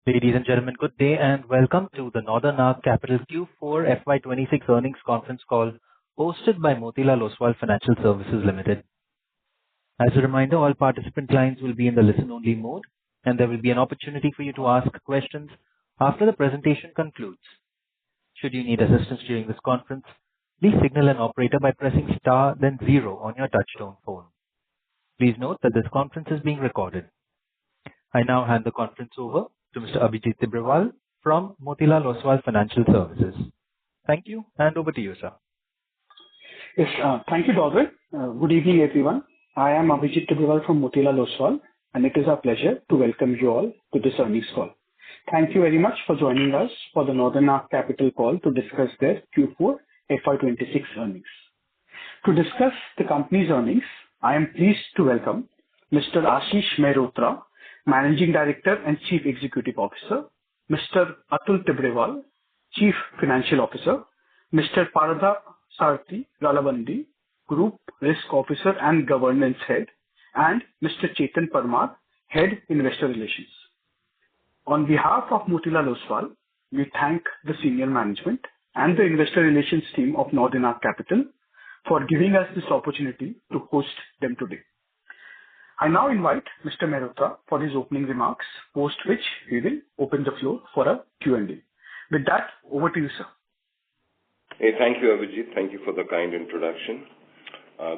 Ladies and gentlemen, good day and welcome to the Northern Arc Capital Q4 FY26 earnings conference call hosted by Motilal Oswal Financial Services Limited. As a reminder, all participant lines will be in the listen-only mode, and there will be an opportunity for you to ask questions after the presentation concludes. Should you need assistance during this conference, please signal an operator by pressing star then zero on your touchtone phone. Please note that this conference is being recorded. I now hand the conference over to Mr. Abhijit Tibrewal from Motilal Oswal Financial Services. Thank you, and over to you, sir. Yes, thank you, Dorwin. Good evening, everyone. I am Abhijit Tibrewal from Motilal Oswal, and it is our pleasure to welcome you all to this earnings call. Thank you very much for joining us for the Northern Arc Capital call to discuss their Q4 FY26 earnings. To discuss the company's earnings, I am pleased to welcome Mr. Ashish Mehrotra, Managing Director and Chief Executive Officer, Mr. Atul Tibrewal, Chief Financial Officer, Mr. Partha Sarthi Ralabandi, Group Risk Officer and Governance Head, and Mr. Chetan Parmar, Head Investor Relations. On behalf of Motilal Oswal, we thank the senior management and the Investor Relations team of Northern Arc Capital for giving us this opportunity to host them today. I now invite Mr. Mehrotra for his opening remarks, post which we will open the floor for a Q&A. With that, over to you, sir. Hey, thank you, Abhijit. Thank you for the kind introduction.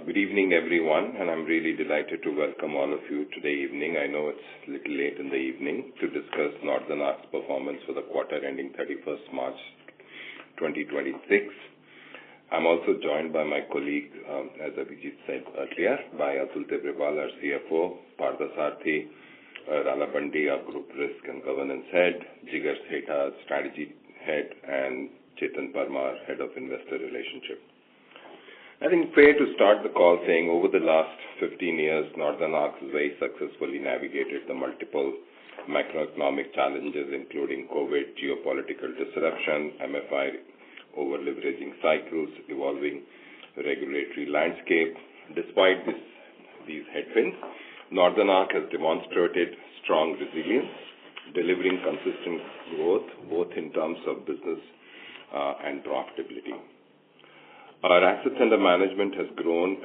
Good evening, everyone, and I'm really delighted to welcome all of you today evening. I know it's a little late in the evening to discuss Northern Arc's performance for the quarter ending 31st March 2026. I'm also joined by my colleague, as Abhijit said earlier, by Atul Tibrewal, our CFO, Partha Sarthi Ralabandi, our Group Risk and Governance Head, Jigar Setha, Strategy Head, and Chetan Parmar, Head of Investor Relationship. I think fair to start the call saying over the last 15 years, Northern Arc has very successfully navigated the multiple macroeconomic challenges, including COVID, geopolitical disruption, MFI over-leveraging cycles, evolving regulatory landscape. Despite these headwinds, Northern Arc has demonstrated strong resilience, delivering consistent growth both in terms of business and profitability. Our assets under management has grown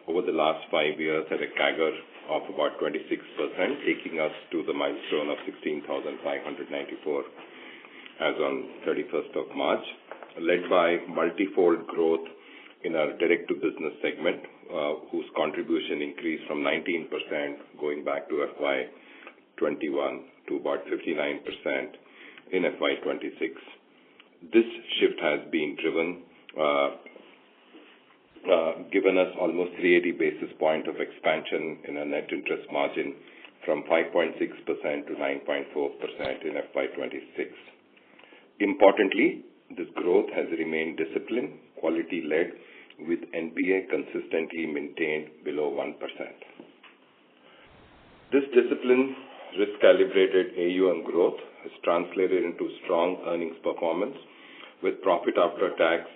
over the last 5 years at a CAGR of about 26%, taking us to the milestone of 16,594 as on 31st of March. Led by multifold growth in our direct-to-business segment, whose contribution increased from 19% going back to FY21 to about 59% in FY26. This shift has been given us almost 380 basis points of expansion in our net interest margin from 5.6% to 9.4% in FY26. Importantly, this growth has remained disciplined, quality-led, with NPA consistently maintained below 1%. This disciplined, risk-calibrated AUM growth has translated into strong earnings performance, with profit after tax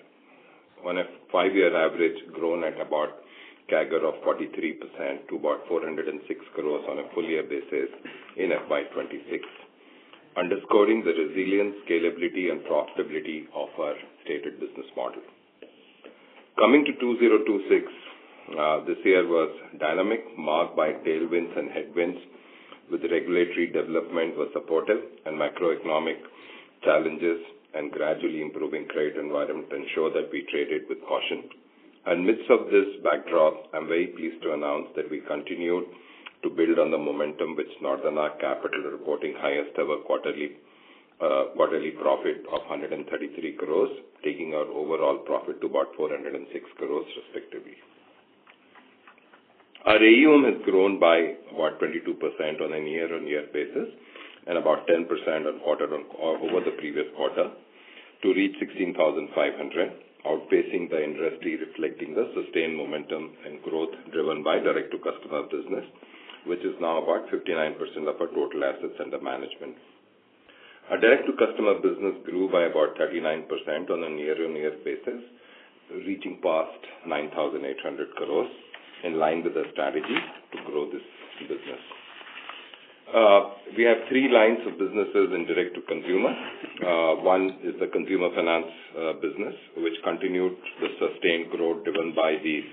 on a 5-year average grown at about CAGR of 43% to about 406 crores on a full-year basis in FY26. Underscoring the resilience, scalability, and profitability of our stated business model. Coming to 2026, this year was dynamic, marked by tailwinds and headwinds, with regulatory development was supportive and macroeconomic challenges and gradually improving credit environment ensure that we traded with caution. Amidst of this backdrop, I'm very pleased to announce that we continued to build on the momentum which Northern Arc Capital reporting highest ever quarterly profit of 133 crores, taking our overall profit to about 406 crores respectively. Our AUM has grown by about 22% on a year-on-year basis and about 10% over the previous quarter to reach 16,500, outpacing the industry, reflecting the sustained momentum and growth driven by direct-to-customer business, which is now about 59% of our total assets under management. Our direct-to-customer business grew by about 39% on a year-on-year basis, reaching past 9,800 crores, in line with the strategy to grow this business. We have three lines of businesses in direct to consumer. One is the consumer finance business, which continued the sustained growth driven by the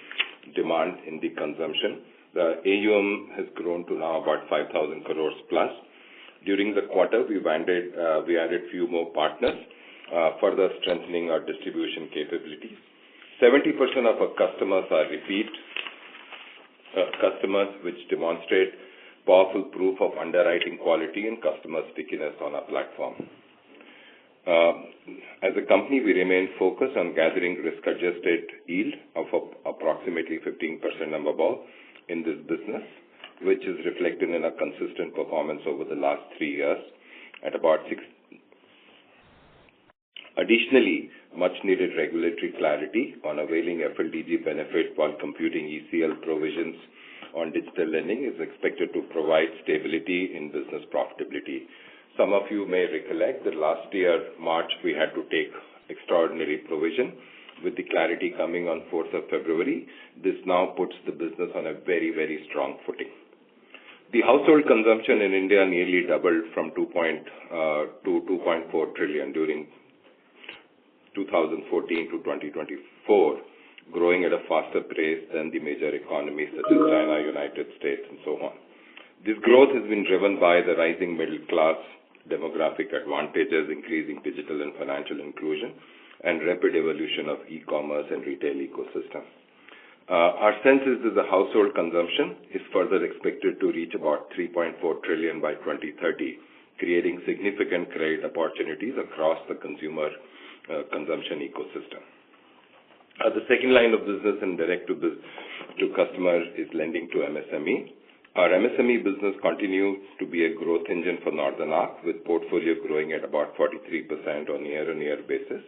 demand in the consumption. The AUM has grown to now about 5,000 crores plus. During the quarter, we added few more partners, further strengthening our distribution capabilities. 70% of our customers are repeat customers, which demonstrate powerful proof of underwriting quality and customer stickiness on our platform. As a company, we remain focused on gathering risk-adjusted yield of approximately 15% and above in this business, which is reflected in a consistent performance over the last 3 years at about 6. Additionally, much-needed regulatory clarity on availing FLDG benefit while computing ECL provisions on digital lending is expected to provide stability in business profitability. Some of you may recollect that last year, March, we had to take extraordinary provision. With the clarity coming on 4th of February, this now puts the business on a very, very strong footing. The household consumption in India nearly doubled from 2.4 trillion during 2014 to 2024, growing at a faster pace than the major economies such as China, United States, and so on. This growth has been driven by the rising middle class, demographic advantages, increasing digital and financial inclusion, and rapid evolution of e-commerce and retail ecosystem. Our sense is that the household consumption is further expected to reach about 3.4 trillion by 2030, creating significant credit opportunities across the consumer consumption ecosystem. The second line of business and direct to customer is lending to MSME. Our MSME business continues to be a growth engine for Northern Arc, with portfolio growing at about 43% on year-on-year basis,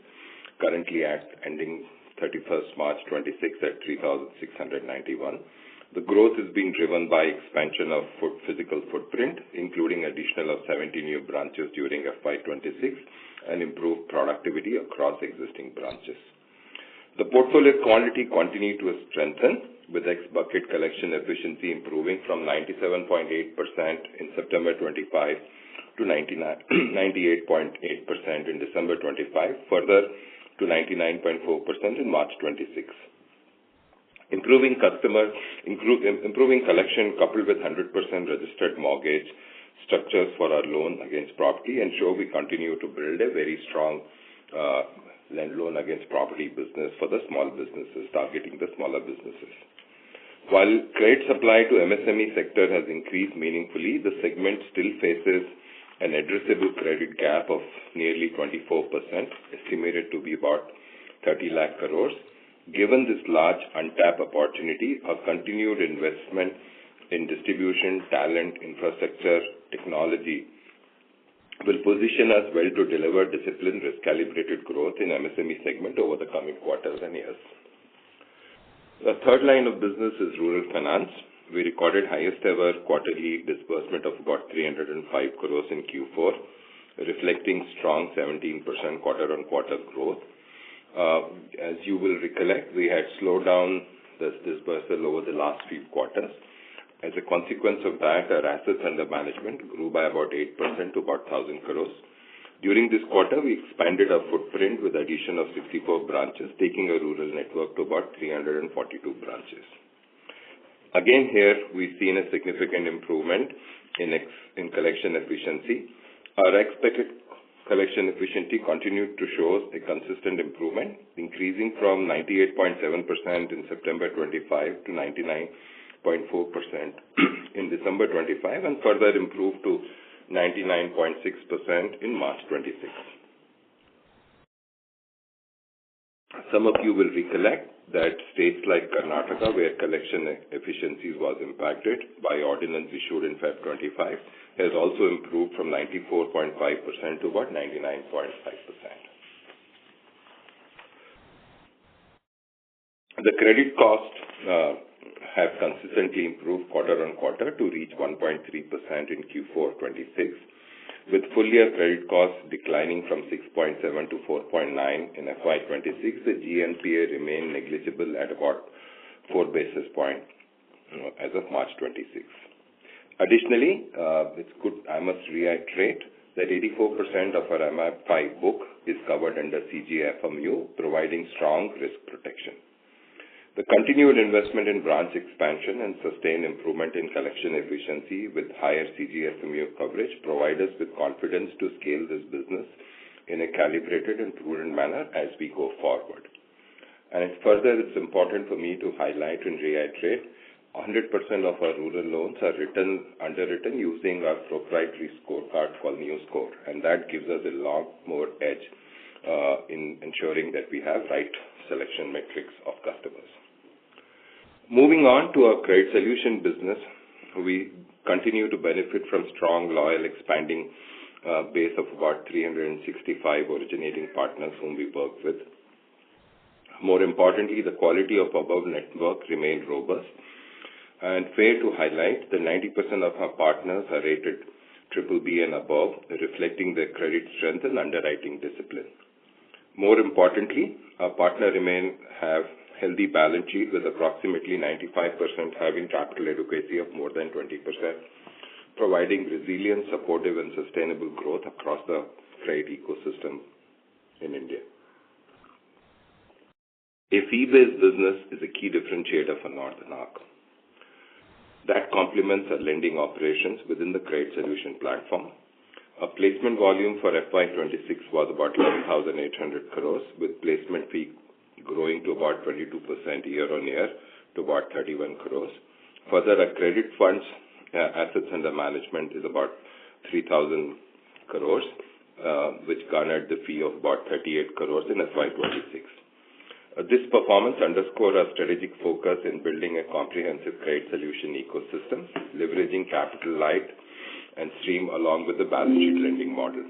currently at ending 31st March 26 at 3,691. The growth is being driven by expansion of physical footprint, including additional of 70 new branches during FY26 and improved productivity across existing branches. The portfolio quality continued to strengthen, with ex-bucket collection efficiency improving from 97.8% in September 25 to 98.8% in December 25, further to 99.4% in March 26. Improving collection coupled with 100% registered mortgage structures for our loan against property ensure we continue to build a very strong loan against property business for the small businesses, targeting the smaller businesses. While credit supply to MSME sector has increased meaningfully, the segment still faces an addressable credit gap of nearly 24%, estimated to be about 30 lakh crores. Given this large untapped opportunity, our continued investment in distribution, talent, infrastructure, technology will position us well to deliver disciplined, risk-calibrated growth in MSME segment over the coming quarters and years. The third line of business is rural finance. We recorded highest ever quarterly disbursement of about 305 crores in Q4, reflecting strong 17% quarter-on-quarter growth. As you will recollect, we had slowed down this disbursal over the last few quarters. As a consequence of that, our assets under management grew by about 8% to about 1,000 crores. During this quarter, we expanded our footprint with addition of 64 branches, taking a rural network to about 342 branches. Again, here we've seen a significant improvement in collection efficiency. Our expected collection efficiency continued to show a consistent improvement, increasing from 98.7% in September 25 to 99.4% in December 25 and further improved to 99.6% in March 26. Some of you will recollect that states like Karnataka, where collection efficiency was impacted by ordinance issued in Feb 25, has also improved from 94.5% to about 99.5%. The credit cost have consistently improved quarter on quarter to reach 1.3% in Q4 26, with full year credit costs declining from 6.7 to 4.9 in FY26. The GNPA remained negligible at about 4 basis points as of March 26. Additionally, it's good, I must reiterate that 84% of our MFI book is covered under CGFMU, providing strong risk protection. The continued investment in branch expansion and sustained improvement in collection efficiency with higher CGFMU coverage provide us with confidence to scale this business in a calibrated and prudent manner as we go forward. And further, it's important for me to highlight and reiterate 100% of our rural loans are underwritten using our proprietary scorecard called NewScore, and that gives us a lot more edge in ensuring that we have right selection metrics of customers. Moving on to our credit solution business, we continue to benefit from strong, loyal, expanding base of about 365 originating partners whom we work with. More importantly, the quality of above network remained robust. And fair to highlight, the 90% of our partners are rated BBB and above, reflecting their credit strength and underwriting discipline. More importantly, our partners have healthy balance sheet with approximately 95% having capital adequacy of more than 20%, providing resilient, supportive, and sustainable growth across the credit ecosystem in India. A fee-based business is a key differentiator for Northern Arc. That complements our lending operations within the credit solution platform. Our placement volume for FY26 was about 11,800 crores, with placement fee growing to about 22% year-on-year to about 31 crores. Further, our credit funds assets under management is about 3,000 crores, which garnered the fee of about 38 crores in FY26. This performance underscores our strategic focus in building a comprehensive credit solution ecosystem, leveraging capital light and stream along with the balance sheet lending model.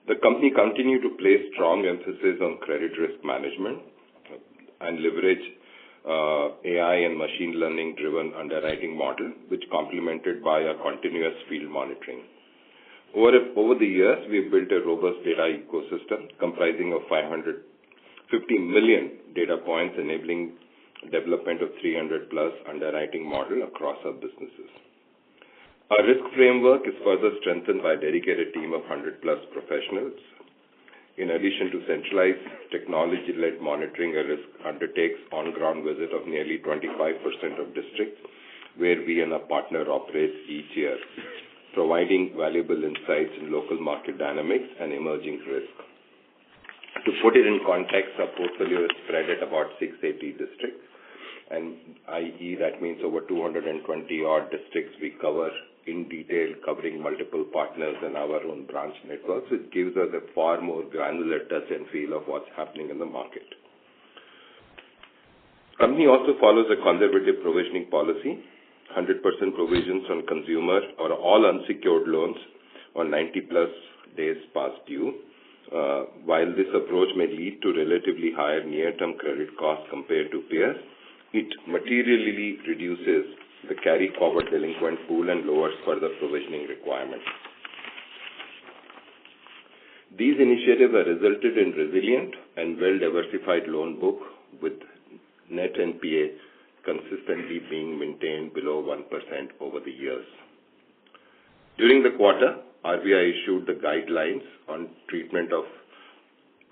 The company continued to place strong emphasis on credit risk management and leverage AI and machine learning driven underwriting model, which complemented by a continuous field monitoring. Over the years, we've built a robust data ecosystem comprising of 550 million data points, enabling development of 300 plus underwriting model across our businesses. Our risk framework is further strengthened by a dedicated team of 100 plus professionals. In addition to centralized technology-led monitoring, a risk undertakes on-ground visit of nearly 25% of districts where we and our partner operate each year, providing valuable insights in local market dynamics and emerging risk. To put it in context, our portfolio is spread at about 680 districts, and i.e. that means over 220 odd districts we cover in detail, covering multiple partners and our own branch networks, which gives us a far more granular touch and feel of what's happening in the market. Company also follows a conservative provisioning policy, 100% provisions on consumer or all unsecured loans on 90 plus days past due. While this approach may lead to relatively higher near-term credit costs compared to peers, it materially reduces the carry-forward delinquent pool and lowers further provisioning requirements. These initiatives have resulted in resilient and well-diversified loan book with net NPA consistently being maintained below 1% over the years. During the quarter, RBI issued the guidelines on treatment of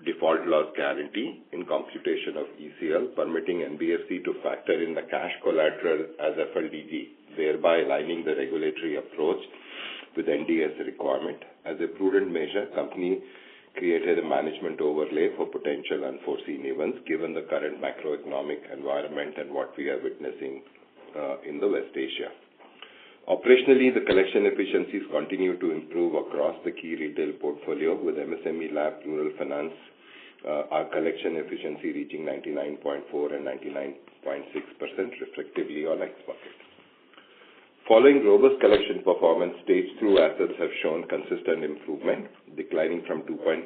default loss guarantee in computation of ECL, permitting NBFC to factor in the cash collateral as FLDG, thereby aligning the regulatory approach with NDS requirement. As a prudent measure, company created a management overlay for potential unforeseen events given the current macroeconomic environment and what we are witnessing in the West Asia. Operationally, the collection efficiencies continue to improve across the key retail portfolio with MSME, LAP, Rural Finance, our collection efficiency reaching 99.4 and 99.6% respectively on X bucket. Following robust collection performance, stage through assets have shown consistent improvement, declining from 2.6%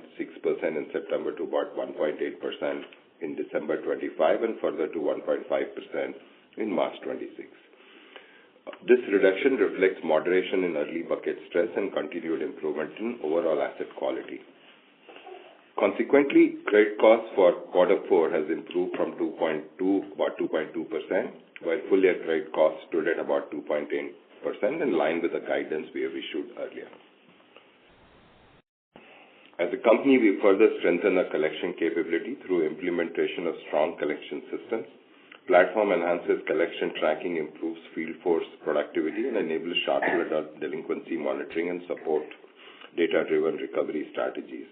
in September to about 1.8% in December 25 and further to 1.5% in March 26. This reduction reflects moderation in early bucket stress and continued improvement in overall asset quality. Consequently, credit costs for Q4 has improved from 2.2%, while full year credit costs stood at about 2.8%, in line with the guidance we have issued earlier. As a company, we further strengthen our collection capability through implementation of strong collection systems. Platform enhances collection tracking, improves field force productivity, and enables sharper delinquency monitoring and support data-driven recovery strategies.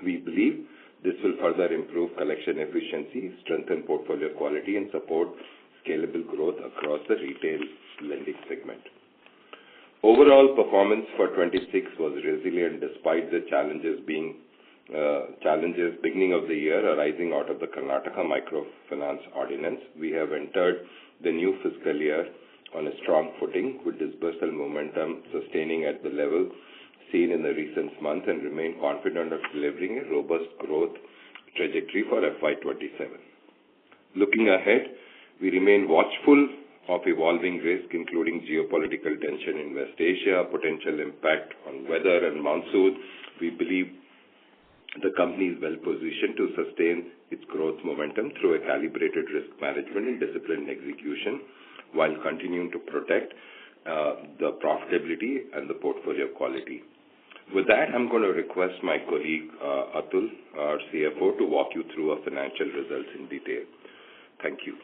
We believe this will further improve collection efficiency, strengthen portfolio quality, and support scalable growth across the retail lending segment. Overall performance for 26 was resilient despite the challenges beginning of the year arising out of the Karnataka Microfinance Ordinance. We have entered the new fiscal year on a strong footing with disbursal momentum sustaining at the level seen in the recent months and remain confident of delivering a robust growth trajectory for FY27. Looking ahead, we remain watchful of evolving risk, including geopolitical tension in West Asia, potential impact on weather and monsoon. We believe the company is well positioned to sustain its growth momentum through a calibrated risk management and disciplined execution while continuing to protect the profitability and the portfolio quality. With that, I'm going to request my colleague Atul, our CFO, to walk you through our financial results in detail. Thank you.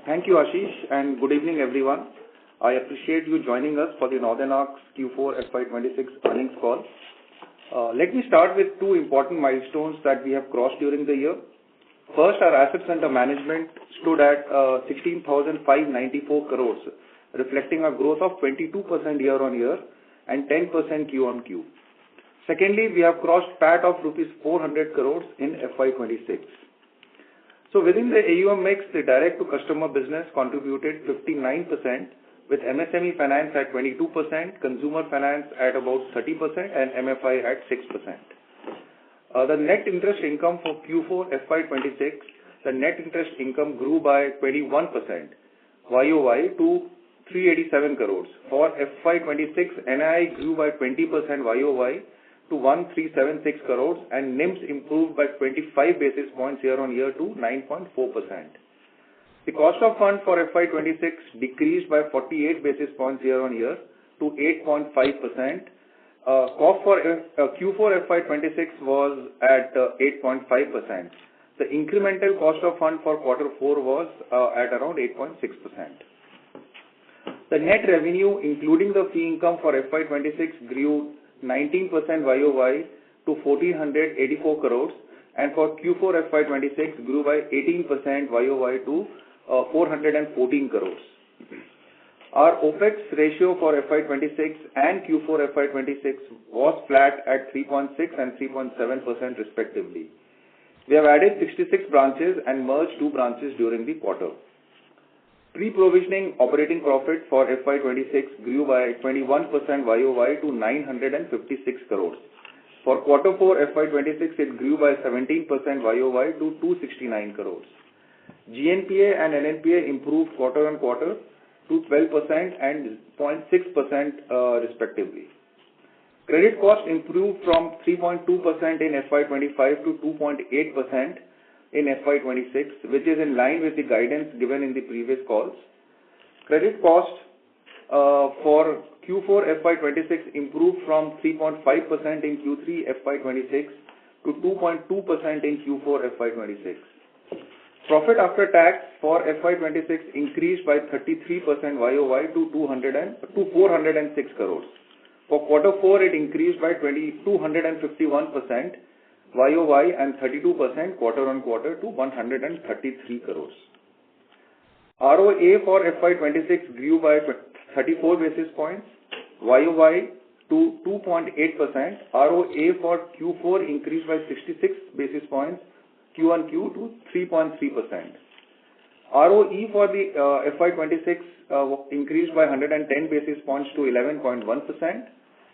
Thank you, Ashish, and good evening, everyone. I appreciate you joining us for the Northern Arc's Q4 FY26 earnings call. Let me start with two important milestones that we have crossed during the year. First, our assets under management stood at 16,594 crores, reflecting a growth of 22% year-on-year and 10% Q-on-Q. Secondly, we have crossed PAT of rupees 400 crores in FY26. So within the AUM mix, the direct-to-customer business contributed 59%, with MSME finance at 22%, consumer finance at about 30%, and MFI at 6%. The net interest income for Q4 FY26, the net interest income grew by 21% YOY to 387 crores. For FY26, NII grew by 20% YOY to 1376 crores, and NIMs improved by 25 basis points year-on-year to 9.4%. The cost of funds for FY26 decreased by 48 basis points year-on-year to 8.5%. Cost for Q4 FY26 was at 8.5%. The incremental cost of fund for Q4 was at around 8.6%. The net revenue, including the fee income for FY26, grew 19% YOY to 1,484 crores, and for Q4 FY26 grew by 18% YOY to 414 crores. Our OPEX ratio for FY26 and Q4 FY26 was flat at 3.6 and 3.7% respectively. We have added 66 branches and merged 2 branches during the quarter. Pre-provisioning operating profit for FY26 grew by 21% YOY to 956 crores. For Q4 FY26, it grew by 17% YOY to 269 crores. GNPA and NNPA improved quarter-on-quarter to 12% and 0.6% respectively. Credit cost improved from 3.2% in FY25 to 2.8% in FY26, which is in line with the guidance given in the previous calls. Credit cost for Q4 FY26 improved from 3.5% in Q3 FY26 to 2.2% in Q4 FY26. Profit after tax for FY26 increased by 33% YOY to 406 crores. For Q4, it increased by 251% YOY and 32% quarter-on-quarter to 133 crores. ROA for FY26 grew by 34 basis points YOY to 2.8%. ROA for Q4 increased by 66 basis points Q-on-Q to 3.3%. ROE for the FY26 increased by 110 basis points to 11.1%.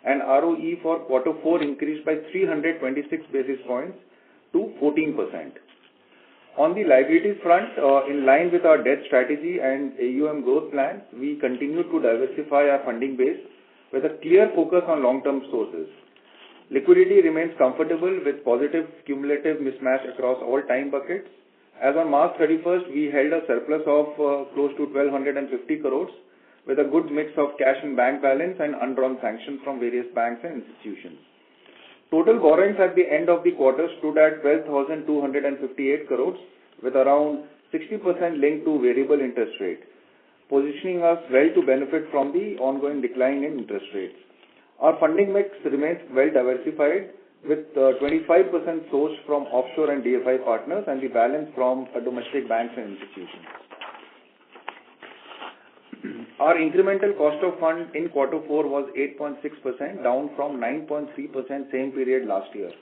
And ROE for Q4 increased by 326 basis points to 14%. On the liabilities front, in line with our debt strategy and AUM growth plans, we continue to diversify our funding base with a clear focus on long-term sources. Liquidity remains comfortable with positive cumulative mismatch across all time buckets, As on March 31st, we held a surplus of close to 1,250 crores with a good mix of cash and bank balance and undrawn sanctions from various banks and institutions. Total borrowings at the end of the quarter stood at 12,258 crores with around 60% linked to variable interest rate, positioning us well to benefit from the ongoing decline in interest rates. Our funding mix remains well diversified with 25% sourced from offshore and DFI partners and the balance from domestic banks and institutions. Our incremental cost of fund in quarter 4 was 8.6%, down from 9.3% same period last year.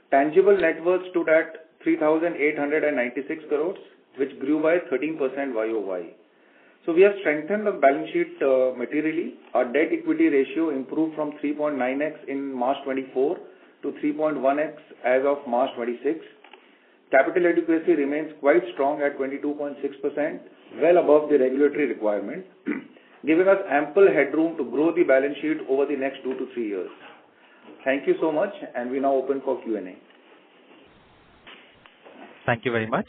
Tangible net worth stood at 3,896 crores, which grew by 13% YOY. So we have strengthened the balance sheet materially. Our debt equity ratio improved from 3.9x in March 24 to 3.1x as of March 26. Capital adequacy remains quite strong at 22.6%, well above the regulatory requirement, giving us ample headroom to grow the balance sheet over the next 2 to 3 years. Thank you so much, and we now open for Q&A. Thank you very much.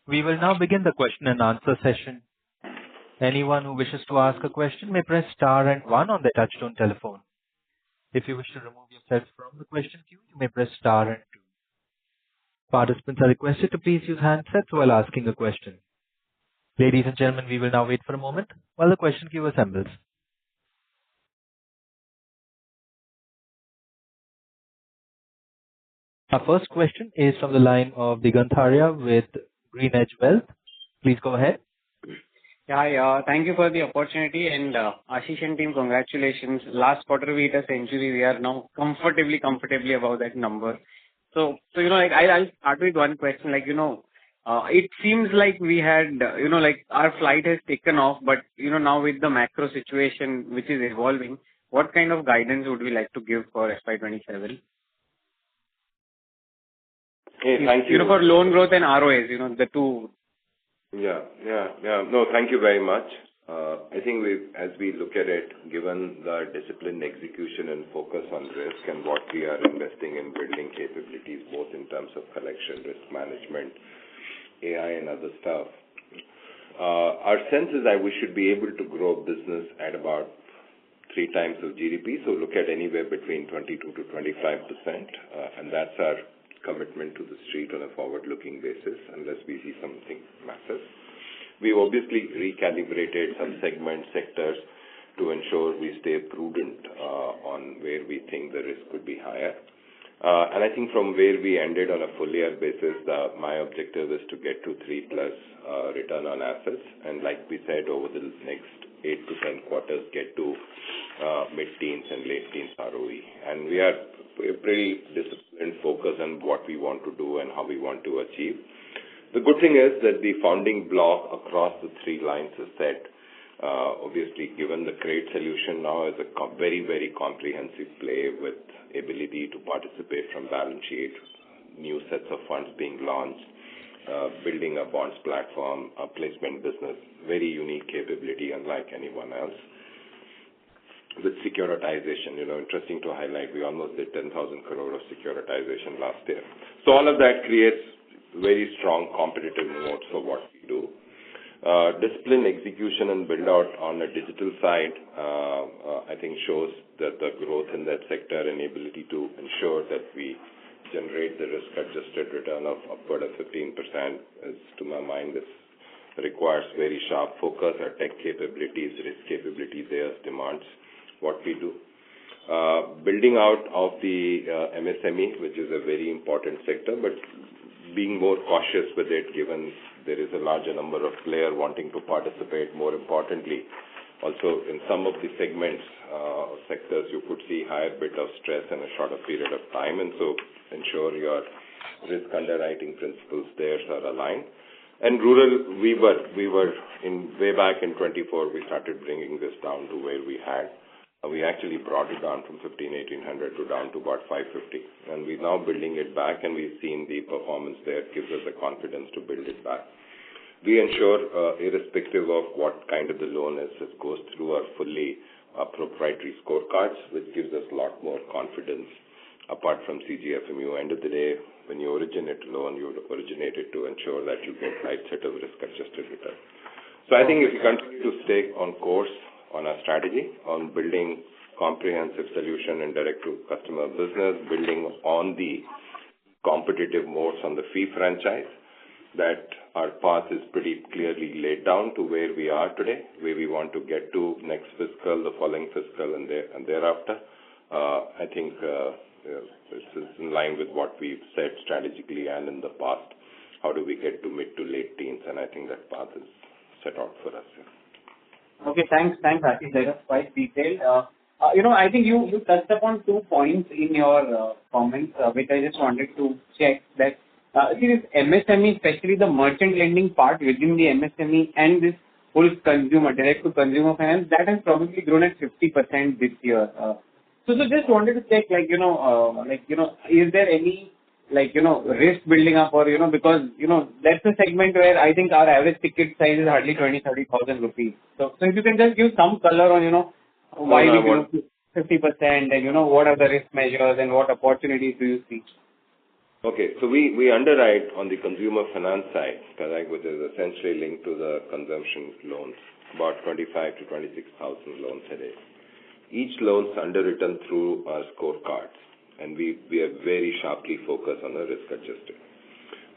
We will now begin the question and answer session. Anyone who wishes to ask a question may press star and 1 on their touchtone telephone. If you wish to remove yourself from the question queue, you may press star and 2. Participants are requested to please use handsets while asking a question. Ladies and gentlemen, we will now wait for a moment while the question queue assembles. Our first question is from the line of Digantharia with GreenEdge Wealth. Please go ahead. Hi, thank you for the opportunity, and Ashish and team, congratulations. Last quarter we hit a century. We are now comfortably above that number. So I'll start with one question. It seems like we had, our flight has taken off, but now with the macro situation which is evolving, what kind of guidance would we like to give for FY27? Hey, thank you. For loan growth and ROAs, the two. Yeah. No, thank you very much. I think as we look at it, given the disciplined execution and focus on risk and what we are investing in building capabilities, both in terms of collection, risk management, AI and other stuff, our sense is that we should be able to grow business at about 3 times of GDP. So look at anywhere between 22 to 25%, and that's our commitment to the street on a forward-looking basis, unless we see something massive. We've obviously recalibrated some segment sectors to ensure we stay prudent on where we think the risk could be higher. And I think from where we ended on a full year basis, my objective is to get to 3+ return on assets. And like we said, over the next 8 to 10 quarters, get to mid-teens and late teens ROE. And we're pretty disciplined, focused on what we want to do and how we want to achieve. The good thing is that the founding block across the 3 lines is set. Obviously, given the credit solution now is a very, very comprehensive play with ability to participate from balance sheet, new sets of funds being launched, building a bonds platform, a placement business, very unique capability unlike anyone else. With securitization, interesting to highlight, we almost did 10,000 crore of securitization last year. So all of that creates very strong competitive moats for what we do. Discipline, execution, and build out on the digital side, I think shows that the growth in that sector and ability to ensure that we generate the risk-adjusted return of upward of 15% is, to my mind, this requires very sharp focus. Our tech capabilities, risk capabilities, there demands what we do. Building out of the MSME, which is a very important sector, but being more cautious with it, given there is a larger number of players wanting to participate. More importantly, also in some of the segments or sectors, you could see higher bit of stress in a shorter period of time, and so ensure your risk underwriting principles there are aligned. And rural, we were in way back in 24, we started bringing this down to where we had. We actually brought it down from 1,800 to down to about 550, and we're now building it back, and we've seen the performance there gives us the confidence to build it back. We ensure, irrespective of what kind of the loan is, it goes through our fully proprietary scorecards, which gives us a lot more confidence apart from CGFMU. End of the day, when you originate a loan, you originate it to ensure that you get right set of risk-adjusted return. So I think if you continue to stay on course on our strategy, on building comprehensive solution and direct-to-customer business, building on the competitive modes on the fee franchise, that our path is pretty clearly laid down to where we are today, where we want to get to next fiscal, the following fiscal, and thereafter. I think this is in line with what we've said strategically and in the past. How do we get to mid to late teens? And I think that path is set out for us. Okay, thanks, Ashish. That was quite detailed. I think you touched upon 2 points in your comments, which I just wanted to check that. See, this MSME, especially the merchant lending part within the MSME and this whole direct-to-consumer finance, that has probably grown at 50% this year. So just wanted to check, is there any, risk building up or, because, that's a segment where I think our average ticket size is hardly 20,000-30,000 rupees. So if you can just give some color on, why we grew 50% and, what are the risk measures and what opportunities do you see? Okay, so we underwrite on the consumer finance side, correct, which is essentially linked to the consumption loans, about 25 to 26,000 loans a day. Each loan is underwritten through our scorecards, and we are very sharply focused on the risk adjusted.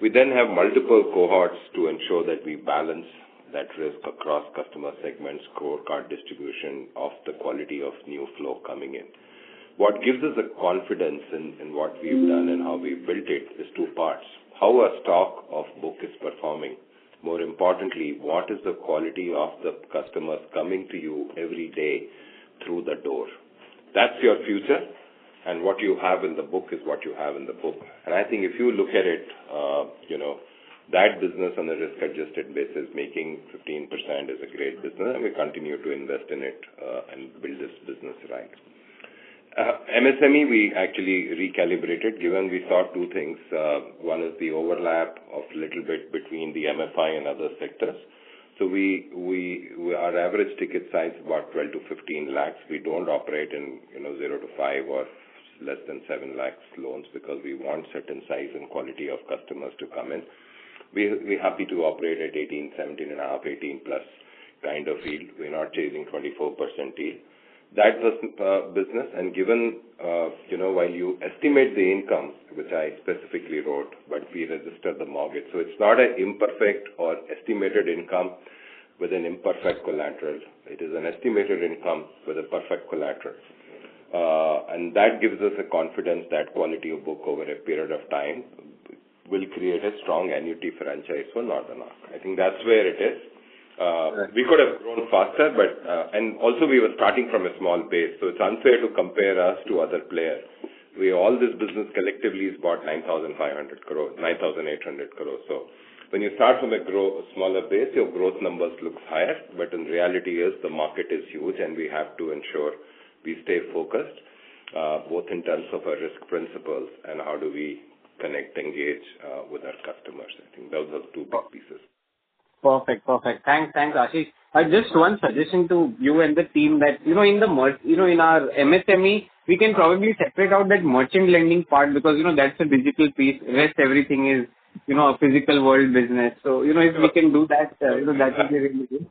We then have multiple cohorts to ensure that we balance that risk across customer segments, scorecard distribution of the quality of new flow coming in. What gives us the confidence in what we've done and how we've built it is 2 parts. How a stock of book is performing. More importantly, what is the quality of the customers coming to you every day through the door. That's your future, and what you have in the book is what you have in the book. And I think if you look at it, that business on a risk-adjusted basis, making 15% is a great business, and we continue to invest in it and build this business right. MSME, we actually recalibrated, given we saw 2 things. One is the overlap of a little bit between the MFI and other sectors. So our average ticket size is about 12 to 15 lakhs. We don't operate in 0 to 5 or less than 7 lakhs loans because we want certain size and quality of customers to come in. We're happy to operate at 18, 17.5, 18 plus kind of yield. We're not chasing 24% yield. That was business, and given, while you estimate the income, which I specifically wrote, but we register the mortgage. So it's not an imperfect or estimated income with an imperfect collateral. It is an estimated income with a perfect collateral. And that gives us a confidence that quality of book over a period of time will create a strong annuity franchise for Northern Arc. I think that's where it is. We could have grown faster, but and also we were starting from a small base, so it's unfair to compare us to other players. All this business collectively is about 9,500 crores, 9,800 crores. So when you start from a smaller base, your growth numbers look higher, but in reality is the market is huge, and we have to ensure we stay focused, both in terms of our risk principles and how do we connect, engage with our customers. I think those are 2 big pieces. Perfect. Thanks, Ashish. Just one suggestion to you and the team that, in our MSME, we can probably separate out that merchant lending part because, that's a digital piece. Rest everything is, a physical world business. So, if we can do that, that would be really good.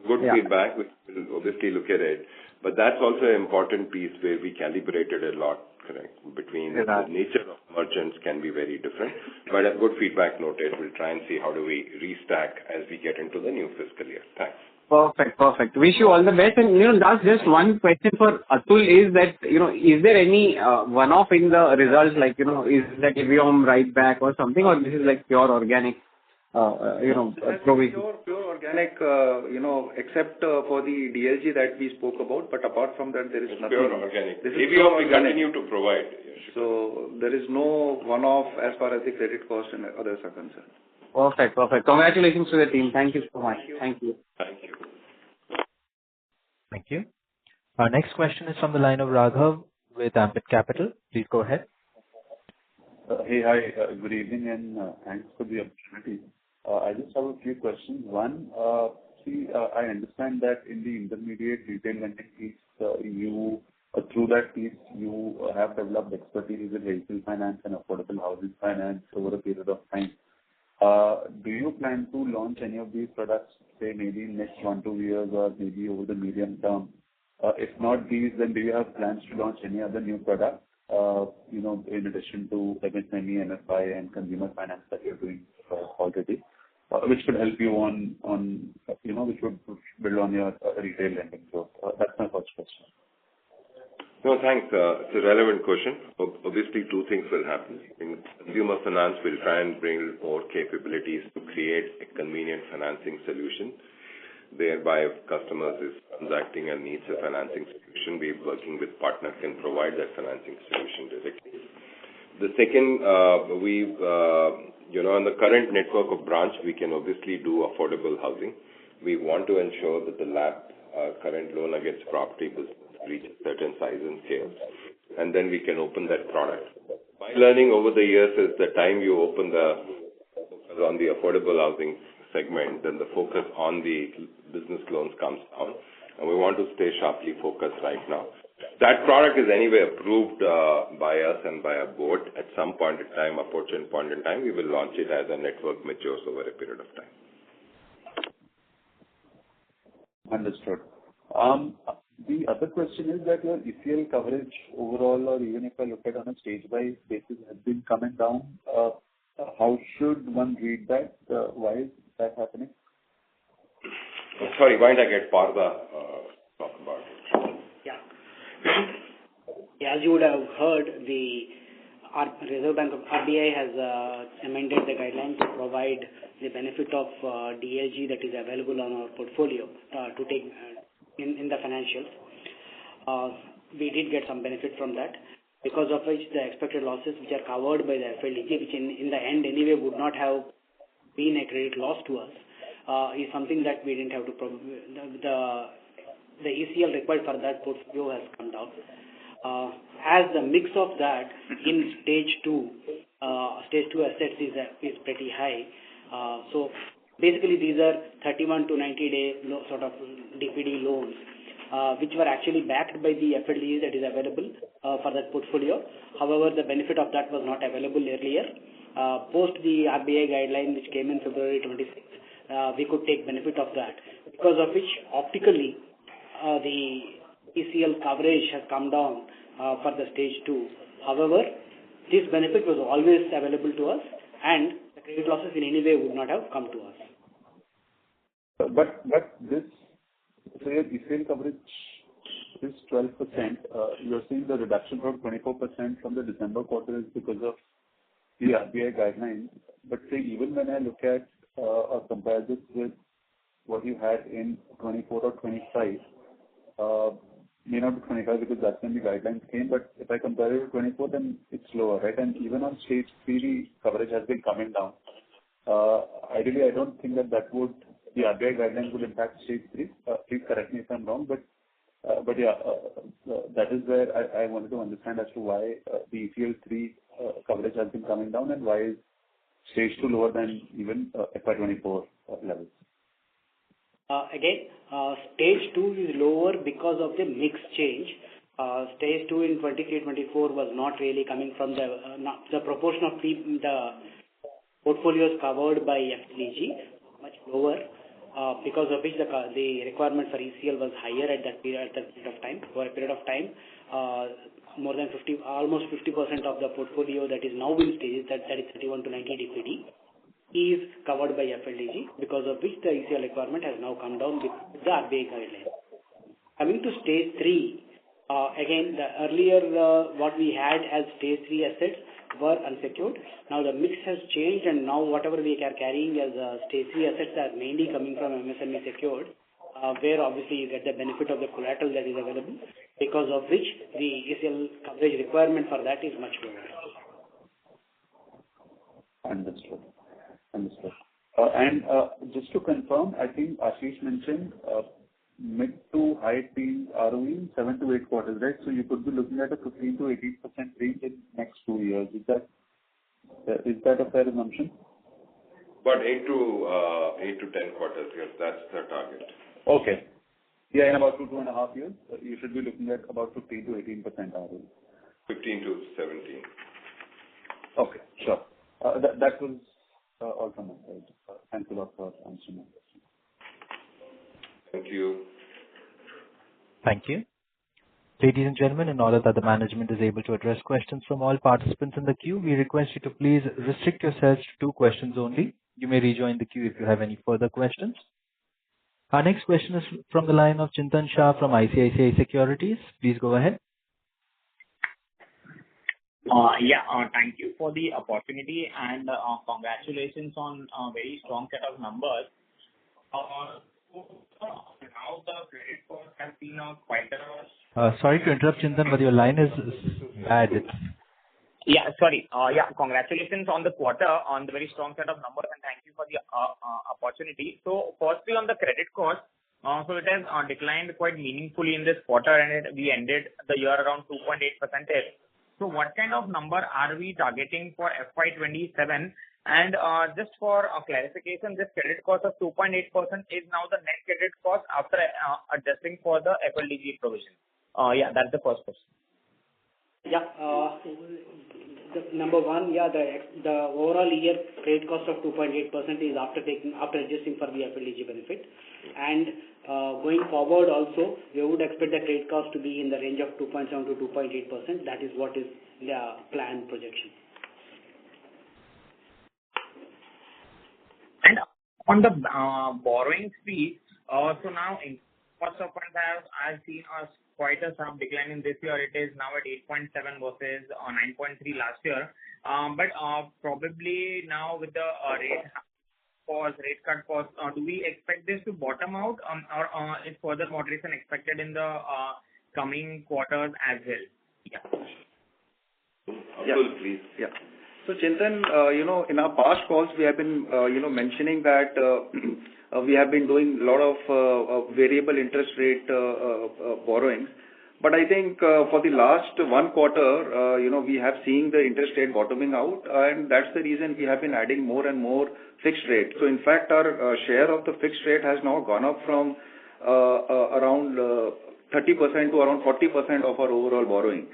Good feedback. We will obviously look at it. But that's also an important piece where we calibrated a lot, correct, between the nature of merchants can be very different. But a good feedback noted. We'll try and see how do we restack as we get into the new fiscal year. Thanks. Perfect. Wish you all the best. And, that's just one question for Atul is that, is there any one-off in the results, like, is that EVM write back or something, or this is like pure organic, provision? Pure organic, except for the DLG that we spoke about, but apart from that, there is nothing. Pure organic. This is EVM we continue to provide. So there is no one-off as far as the credit cost and others are concerned. Perfect. Congratulations to the team. Thank you so much. Thank you. Thank you. Our next question is from the line of Raghav with Ambit Capital. Please go ahead. Hi. Good evening, and thanks for the opportunity. I just have a few questions. One, I understand that in the intermediate retail lending piece, you through that piece, you have developed expertise in vehicle finance and affordable housing finance over a period of time. Do you plan to launch any of these products, say, maybe in next 1-2 years or maybe over the medium term? If not these, then do you have plans to launch any other new product, in addition to MSME, MFI, and consumer finance that you're doing already, which could help you which would build on your retail lending? So that's my first question. No, thanks. It's a relevant question. Obviously, two things will happen. In consumer finance, we'll try and bring more capabilities to create a convenient financing solution. Thereby, if customers is transacting and needs a financing solution, we're working with partners can provide that financing solution directly. The second, on the current network of branch, we can obviously do affordable housing. We want to ensure that the LAP, current loan against property business, reach a certain size and scale, and then we can open that product. My learning over the years is the time you open on the affordable housing segment, then the focus on the business loans comes down, and we want to stay sharply focused right now. That product is anyway approved by us and by our board. At some point in time, opportune point in time, we will launch it as a network matures over a period of time. Understood. The other question is that your ECL coverage overall, or even if I look at on a stage-wise basis, has been coming down. How should one read that? Why is that happening? Sorry, why don't I get Partha talk about it? Yeah. As you would have heard, the Reserve Bank of RBI has amended the guidelines to provide the benefit of DLG that is available on our portfolio to take in the financials. We did get some benefit from that, because of which the expected losses which are covered by the FLDG, which in the end anyway would not have been a credit loss to us, is something that we didn't have to the ECL required for that portfolio has come down. As the mix of that in stage 2 assets is pretty high. So basically these are 31 to 90 day sort of DPD loans, which were actually backed by the FLDG that is available for that portfolio. However, the benefit of that was not available earlier. Post the RBI guideline which came in February 26, we could take benefit of that, because of which optically the ECL coverage has come down for the stage 2. However, this benefit was always available to us, and the credit losses in any way would not have come to us. But this, so your ECL coverage is 12%. You're seeing the reduction from 24% from the December quarter is because of the RBI guidelines. But say even when I look at or compare this with what you had in 24 or 25, may not be 25 because that's when the guidelines came, but if I compare it to 24, then it's lower, right? And even on stage 3, the coverage has been coming down. Ideally, I don't think that the RBI guidelines would impact stage 3. Please correct me if I'm wrong, but yeah, that is where I wanted to understand as to why the ECL 3 coverage has been coming down, and why is stage 2 lower than even FY24 levels. Again, stage 2 is lower because of the mix change. Stage 2 in 23-24 was not really coming from the proportion of the portfolios covered by FLDG much lower, because of which the requirement for ECL was higher at that period of time. For a period of time, more than almost 50% of the portfolio that is now in stages, that is 31 to 90 DPD, is covered by FLDG, because of which the ECL requirement has now come down with the RBI guidelines. Coming to stage 3, again, the earlier what we had as stage 3 assets were unsecured. Now the mix has changed, and now whatever we are carrying as stage 3 assets are mainly coming from MSME secured, where obviously you get the benefit of the collateral that is available, because of which the ECL coverage requirement for that is much lower. Understood. And just to confirm, I think Ashish mentioned mid to high teens ROE in 7 to 8 quarters, right? So you could be looking at a 15 to 18% range in next 2 years. Is that a fair assumption? But 8 to 10 quarters, yes, that's the target. Okay. Yeah, in about 2.5 years, you should be looking at about 15 to 18% ROE. 15 to 17. Okay, sure. That was all from my side. Thanks a lot for answering my question. Thank you. Thank you. Ladies and gentlemen, in order that the management is able to address questions from all participants in the queue, we request you to please restrict yourselves to 2 questions only. You may rejoin the queue if you have any further questions. Our next question is from the line of Chintan Shah from ICICI Securities. Please go ahead. Thank you for the opportunity and congratulations on a very strong set of numbers. Now the credit cost has been quite a... Sorry to interrupt, Chintan, but your line is bad. Congratulations on the quarter, on the very strong set of numbers, and thank you for the opportunity. So firstly, on the credit cost, so it has declined quite meaningfully in this quarter, and we ended the year around 2.8%. So what kind of number are we targeting for FY27? And just for clarification, this credit cost of 2.8% is now the net credit cost after adjusting for the FLDG provision. That's the first question. Number one, the overall year credit cost of 2.8% is after adjusting for the FLDG benefit. And going forward also, we would expect the credit cost to be in the range of 2.7 to 2.8%. That is what is the planned projection. And on the borrowing speed, so now in cost of funds I've seen quite a sharp decline in this year. It is now at 8.7 versus 9.3 last year. But probably now with the rate cut pause, do we expect this to bottom out or is further moderation expected in the coming quarters as well? Abdul, please. So Chintan, in our past calls, we have been, mentioning that we have been doing a lot of variable interest rate borrowings. But I think for the last one quarter, we have seen the interest rate bottoming out, and that's the reason we have been adding more and more fixed rate. So in fact, our share of the fixed rate has now gone up from around 30% to around 40% of our overall borrowing.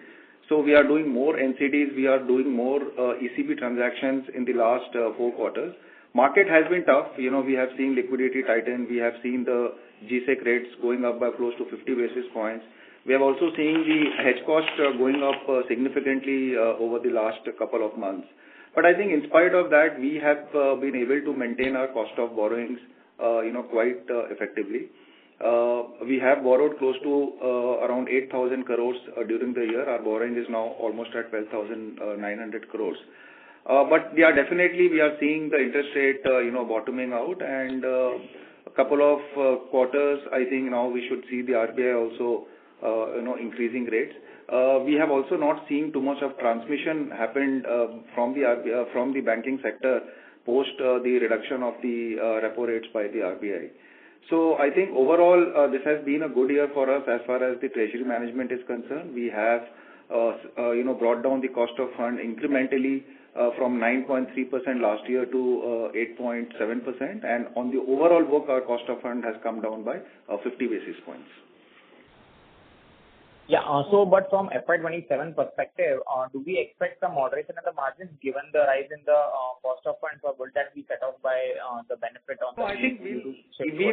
So we are doing more NCDs, we are doing more ECB transactions in the last 4 quarters. Market has been tough. We have seen liquidity tighten. We have seen the GSEC rates going up by close to 50 basis points. We have also seen the hedge cost going up significantly over the last couple of months. But I think in spite of that, we have been able to maintain our cost of borrowings, quite effectively. We have borrowed close to around 8,000 crores during the year. Our borrowing is now almost at 12,900 crores. But definitely we are seeing the interest rate, bottoming out, and a couple of quarters, I think now we should see the RBI also, increasing rates. We have also not seen too much of transmission happened from the RBI, from the banking sector post the reduction of the repo rates by the RBI. So I think overall this has been a good year for us as far as the treasury management is concerned. We have brought down the cost of fund incrementally from 9.3% last year to 8.7%, and on the overall book our cost of fund has come down by 50 basis points. But from FY27 perspective, do we expect some moderation in the margins given the rise in the cost of funds, or will that be set off by the benefit on the... I think we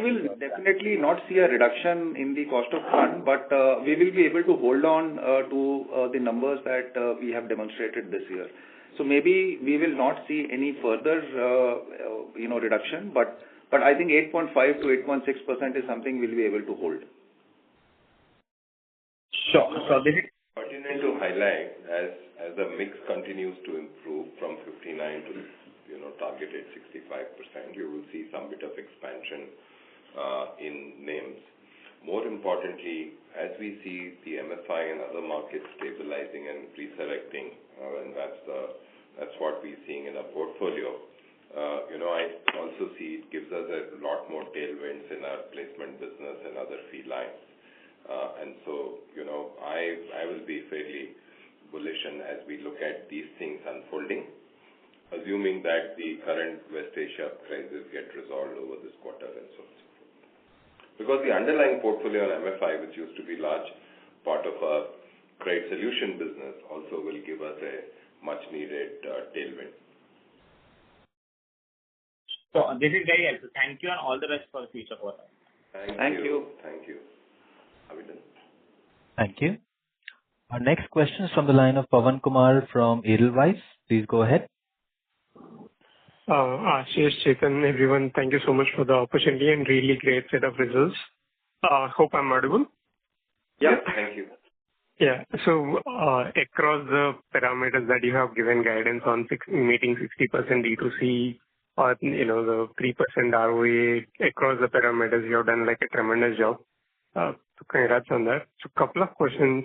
will definitely not see a reduction in the cost of fund, but we will be able to hold on to the numbers that we have demonstrated this year. So maybe we will not see any further reduction, but I think 8.5 to 8.6% is something we'll be able to hold. Sure. So this is pertinent to highlight as the mix continues to improve from 59 to targeted 65%, you will see some bit of expansion in NIMs. More importantly, as we see the MFI and other markets stabilizing and resurrecting, and that's what we're seeing in our portfolio. I also see it gives us a lot more tailwinds in our placement business and other fee lines. And so, I will be fairly bullish and as we look at these things unfolding, assuming that the current West Asia crisis get resolved over this quarter and so on. because the underlying portfolio on MFI, which used to be large part of our credit solution business, also will give us a much needed tailwind. So this is very helpful. Thank you and all the best for the future quarter. Thank you. Abhidan. Thank you. Our next question is from the line of Pawan Kumar from Edelweiss. Please go ahead. Ashish, Chetan, everyone, thank you so much for the opportunity and really great set of results. Hope I'm audible. Yeah, thank you. Yeah. So across the parameters that you have given guidance on meeting 60% D2C or the 3% ROA across the parameters, you have done like a tremendous job. So congrats on that. So couple of questions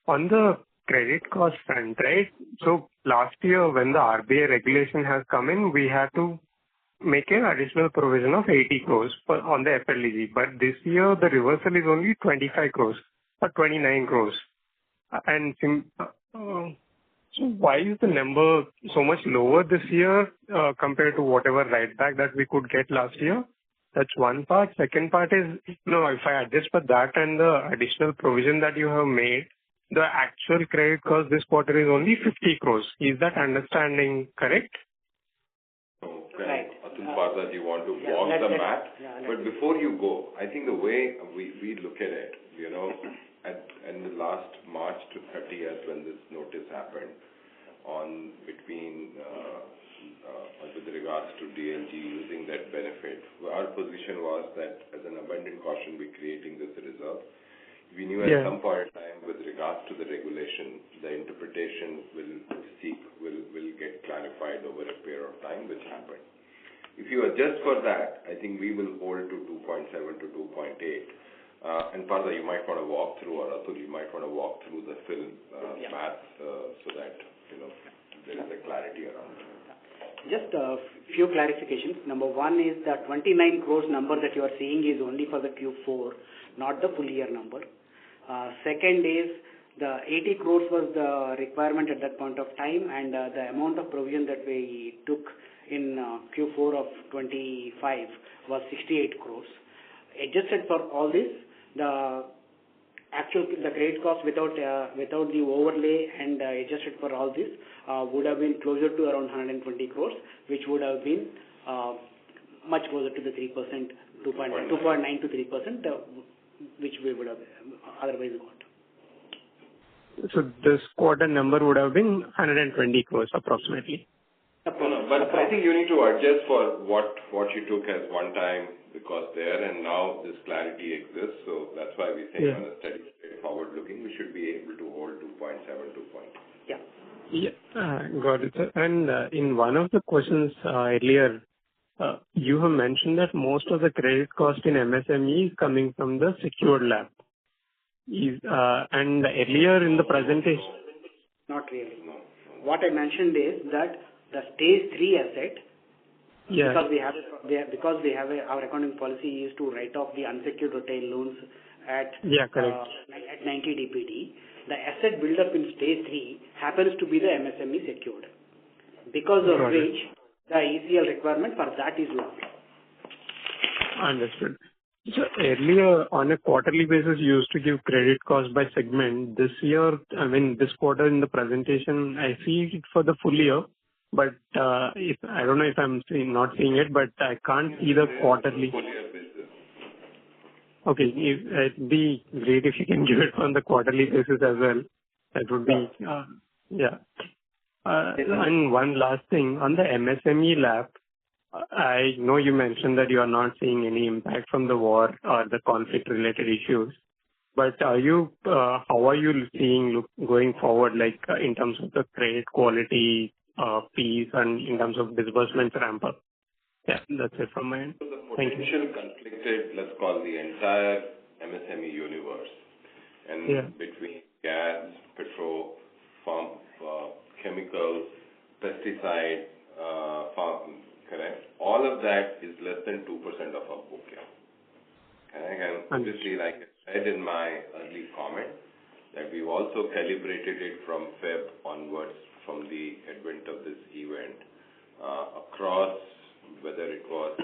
on the credit cost front, right? So last year when the RBI regulation has come in, we had to make an additional provision of 80 crores on the FLDG. But this year the reversal is only 25 crores or 29 crores. And so why is the number so much lower this year compared to whatever write back that we could get last year? That's one part. Second part is, if I adjust for that and the additional provision that you have made, the actual credit cost this quarter is only 50 crores. Is that understanding correct? Okay. Right. Atul Partha, you want to walk the math? But before you go, I think the way we look at it, in the last March to 30th when this notice happened with regards to DLG using that benefit, our position was that as an abundant caution we're creating this reserve. We knew at some point in time with regards to the regulation, the interpretation will get clarified over a period of time, which happened. If you adjust for that, I think we will hold to 2.7 to 2.8. And Partha, you might want to walk through, or Atul, you might want to walk through the film math so that there is a clarity around it. Just a few clarifications. Number one is the 29 crores number that you are seeing is only for the Q4, not the full year number. Second is the 80 crores was the requirement at that point of time, and the amount of provision that we took in Q4 of 25 was 68 crores. Adjusted for all this, the credit cost without the overlay and adjusted for all this would have been closer to around 120 crores, which would have been much closer to the 3%, 2.9 to 3%, which we would have otherwise got. So this quarter number would have been 120 crores approximately. No, but I think you need to adjust for what you took as one time because there and now this clarity exists. So that's why we think on a steady state forward looking, we should be able to hold 2.7, 2.8. Got it, sir. And in one of the questions earlier, you have mentioned that most of the credit cost in MSME is coming from the secured LAP. And earlier in the presentation... Not really. No. What I mentioned is that the stage 3 asset, because we have our accounting policy is to write off the unsecured retail loans at 90 DPD. The asset build up in stage 3 happens to be the MSME secured, because of which the ECL requirement for that is low. Understood. So earlier on a quarterly basis, you used to give credit cost by segment. This year, this quarter in the presentation, I see it for the full year. But I don't know if I'm not seeing it, but I can't see the quarterly. Okay, it'd be great if you can give it on the quarterly basis as well. That would be, and one last thing, on the MSME LAP, I know you mentioned that you are not seeing any impact from the war or the conflict-related issues. But how are you seeing going forward, like in terms of the credit quality piece and in terms of disbursement ramp up? Yeah, that's it from my end. So the potential conflicted, let's call the entire MSME universe, and between gas, petrol, farm, chemicals, pesticide, farm, correct? All of that is less than 2% of our book. And obviously, like I said in my early comment, that we've also calibrated it from Feb onwards, from the advent of this event, across whether it was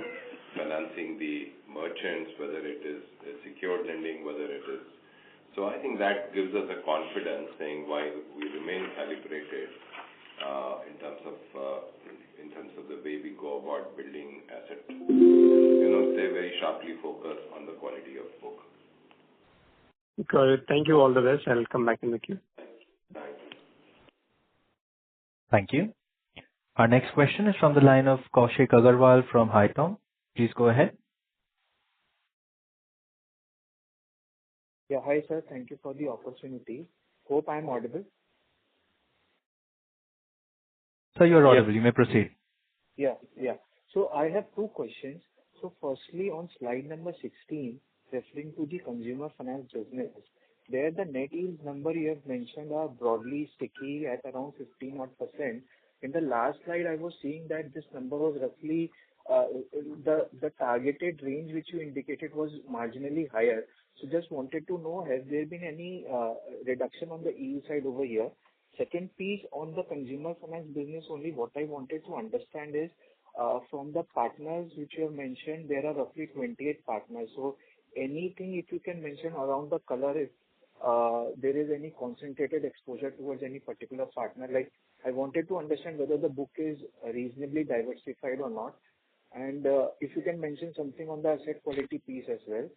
financing the merchants, whether it is secured lending, whether it is. So I think that gives us a confidence saying why we remain calibrated in terms of the way we go about building asset. Stay very sharply focused on the quality of book. Got it. Thank you. All the best. I'll come back in the queue. Thanks. Thank you. Our next question is from the line of Kaushik Agarwal from Haitong. Please go ahead. Yeah. Hi, sir. Thank you for the opportunity. Hope I am audible. Sir, you're audible. You may proceed. Yeah. So I have two questions. So firstly, on slide number 16, referring to the consumer finance business, there the net yield number you have mentioned are broadly sticky at around 15%. In the last slide, I was seeing that this number was roughly the targeted range which you indicated was marginally higher. So just wanted to know, has there been any reduction on the yield side over here? Second piece on the consumer finance business only, what I wanted to understand is from the partners which you have mentioned, there are roughly 28 partners. So anything if you can mention around the color if there is any concentrated exposure towards any particular partner. Like I wanted to understand whether the book is reasonably diversified or not. And if you can mention something on the asset quality piece as well.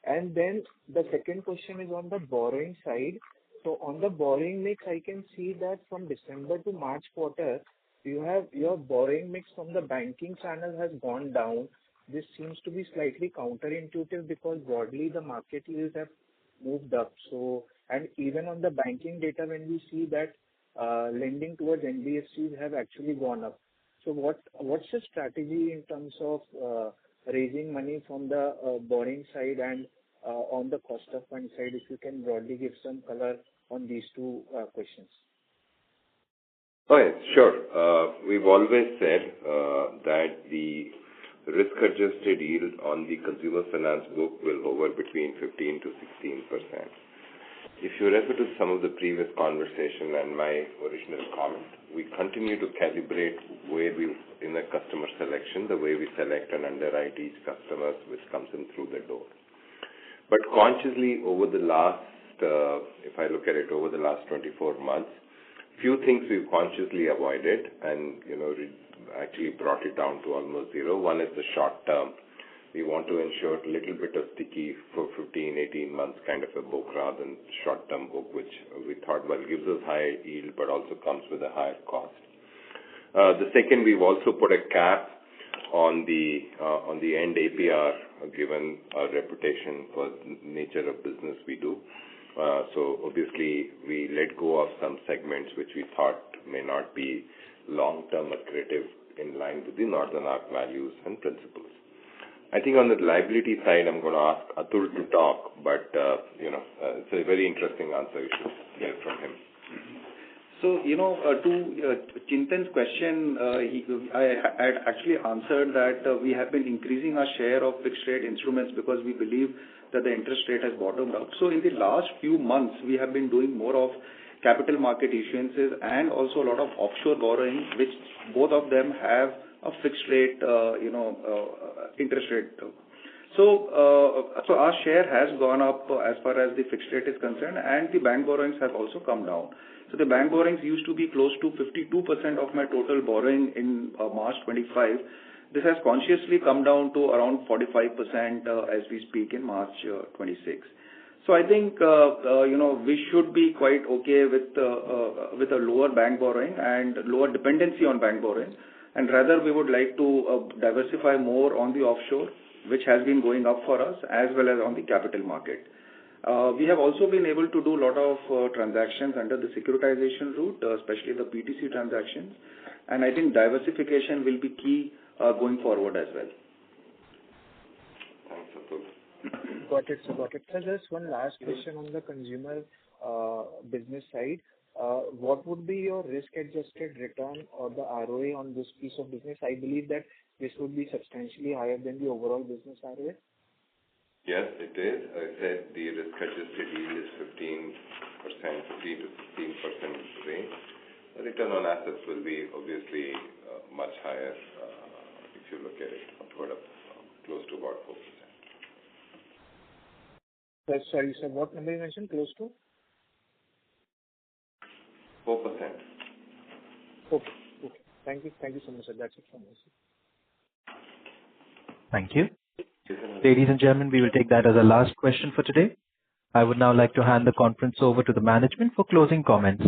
And then the second question is on the borrowing side. So on the borrowing mix, I can see that from December to March quarter, you have your borrowing mix from the banking channel has gone down. This seems to be slightly counterintuitive because broadly the market yields have moved up. So, and even on the banking data, when we see that lending towards NBFCs have actually gone up. So what's the strategy in terms of raising money from the borrowing side and on the cost of fund side? If you can broadly give some color on these two questions. Oh, yes, sure. We've always said that the risk-adjusted yield on the consumer finance book will hover between 15 to 16%. If you refer to some of the previous conversation and my original comment, we continue to calibrate where we, in a customer selection, the way we select and underwrite each customer which comes in through the door. But consciously over the last, if I look at it over the last 24 months, few things we've consciously avoided and, actually brought it down to almost zero. One is the short term. We want to ensure a little bit of sticky for 15, 18 months kind of a book rather than short-term book, which we thought, gives us higher yield but also comes with a higher cost. The second, we've also put a cap on the end APR given our reputation for nature of business we do. So obviously we let go of some segments which we thought may not be long-term accretive in line with the Northern Arc values and principles. I think on the liability side, I'm going to ask Atul to talk, but it's a very interesting answer. You should hear from him. So, to Chintan's question, I had actually answered that we have been increasing our share of fixed rate instruments because we believe that the interest rate has bottomed out. So in the last few months, we have been doing more of capital market issuances and also a lot of offshore borrowing, which both of them have a fixed rate, interest rate. So our share has gone up as far as the fixed rate is concerned, and the bank borrowings have also come down. So the bank borrowings used to be close to 52% of my total borrowing in March 25. This has consciously come down to around 45% as we speak in March 26. So I think we should be quite okay with a lower bank borrowing and lower dependency on bank borrowing, and rather we would like to diversify more on the offshore, which has been going up for us, as well as on the capital market. We have also been able to do a lot of transactions under the securitization route, especially the PTC transactions, and I think diversification will be key going forward as well. Thanks, Atul. Got it. So just one last question on the consumer business side. What would be your risk-adjusted return or the ROA on this piece of business? I believe that this would be substantially higher than the overall business ROA. Yes, it is. I said the risk-adjusted yield is 15%, 15 to 16% range. The return on assets will be obviously much higher if you look at it upward of close to about 4%. Sorry, sir, what number you mentioned? Close to? 4%. Okay. Thank you so much, sir. That's it from my side. Thank you. Ladies and gentlemen, we will take that as a last question for today. I would now like to hand the conference over to the management for closing comments.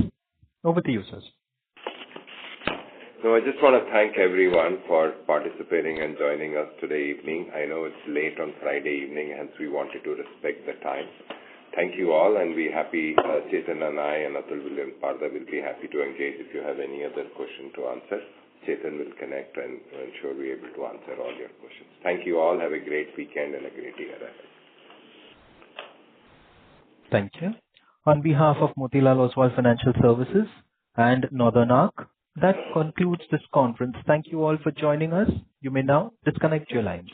Over to you, sir. No, I just want to thank everyone for participating and joining us today evening. I know it's late on Friday evening, hence we wanted to respect the time. Thank you all, and we're happy, Chetan and I and Atul William Parda will be happy to engage if you have any other question to answer. Chetan will connect and ensure we're able to answer all your questions. Thank you all. Have a great weekend and a great year ahead. Thank you. On behalf of Motilal Oswal Financial Services and Northern Arc, that concludes this conference. Thank you all for joining us. You may now disconnect your lines.